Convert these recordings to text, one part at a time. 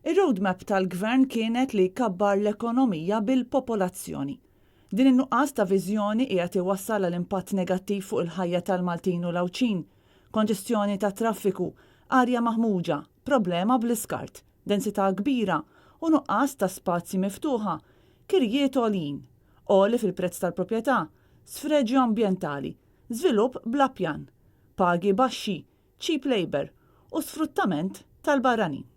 Ir-roadmap tal-Gvern kienet li jkabbar l-ekonomija bil-popolazzjoni. Din in-nuqqas ta' viżjoni qiegħed iwassal għal impatt negattiv fuq il-ħajja tal-Maltin u l-Awċin, konġestjoni ta' traffiku, arja maħmuġa, problema bl-iskart, densità kbira u nuqqas ta' spazji miftuħa, kirjiet għolin, għoli fil-prezz tal-proprjetà, sfreġġju ambjentali, żvilupp bla pjan, pagi baxxi, cheap labor u sfruttament tal-barranin.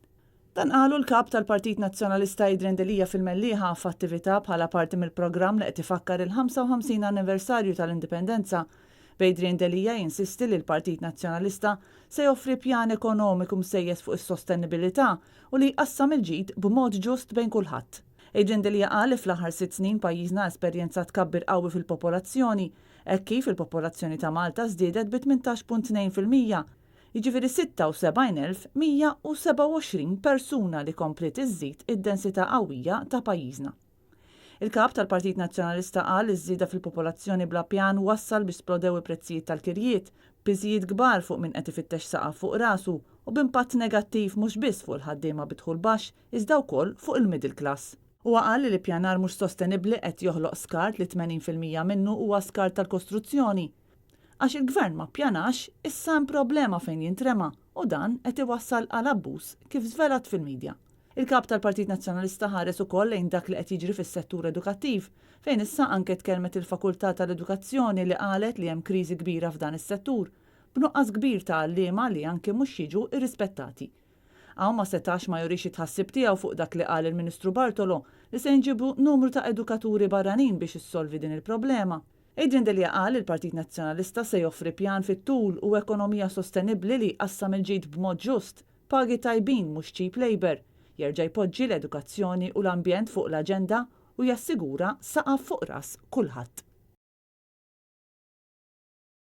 Dan qalu l-kap tal-Partit Nazzjonalista Adrian Delija fil-Mellieħa f'attività bħala parti mill-programm li qed ifakkar il-55 anniversarju tal-Indipendenza. Adrian Delija jinsisti li l-Partit Nazzjonalista se joffri pjan ekonomiku msejjes fuq is-sostenibilità u li jqassam il-ġid b'mod ġust bejn kulħadd. Adrian Delija qal li fl-aħħar 6 snin pajjiżna esperjenza tkabbir qawwi fil-popolazzjoni, hekk kif il-popolazzjoni ta' Malta żdiedet bi 18.2%. Jiġifieri 76,127 persuna li komplet iżżid id-densità qawwija ta' pajjiżna. Il-kap tal-Partit Nazzjonalista qal iż-żieda fil-popolazzjoni bla pjan wassal biex splodew il-prezzijiet tal-kirjiet, piżijiet kbar fuq min qed ifittex saqaf fuq rasu u b'impatt negattiv mhux biss fuq il-ħaddiema bidħul baxx iżda wkoll fuq il-middle class. Huwa qal li l-ippjanar mhux sostenibbli qed joħloq skart li 80% minnu huwa skart tal-kostruzzjoni. Għax il-Gvern ma ppjanax, issa hemm problema fejn jintrema u dan qed iwassal għal abbuż kif żvelat fil-midja. Il-kap tal-Partit Nazzjonalista ħares ukoll lejn dak li qed jiġri fis-settur edukattiv, fejn issa anke tkellmet il-Fakultà tal-Edukazzjoni li qalet li hemm kriżi kbira f'dan is-settur, b'nuqqas kbir ta' għalliema li anke mhux jiġu irrispettati. Hawn ma setax ma jurix itħassib tiegħu fuq dak li qal il-Ministru Bartolo li se nġibu numru ta' edukaturi barranin biex issolvi din il-problema. Adrian Delija qal il-Partit Nazzjonalista se joffri pjan fit-tul u ekonomija sostenibbli li qassam il-ġid b'mod ġust, pagi tajbin mhux cheap labor, jerġa' jpoġġi l-edukazzjoni u l-ambjent fuq l-aġenda u jassigura saqaf fuq ras kulħadd.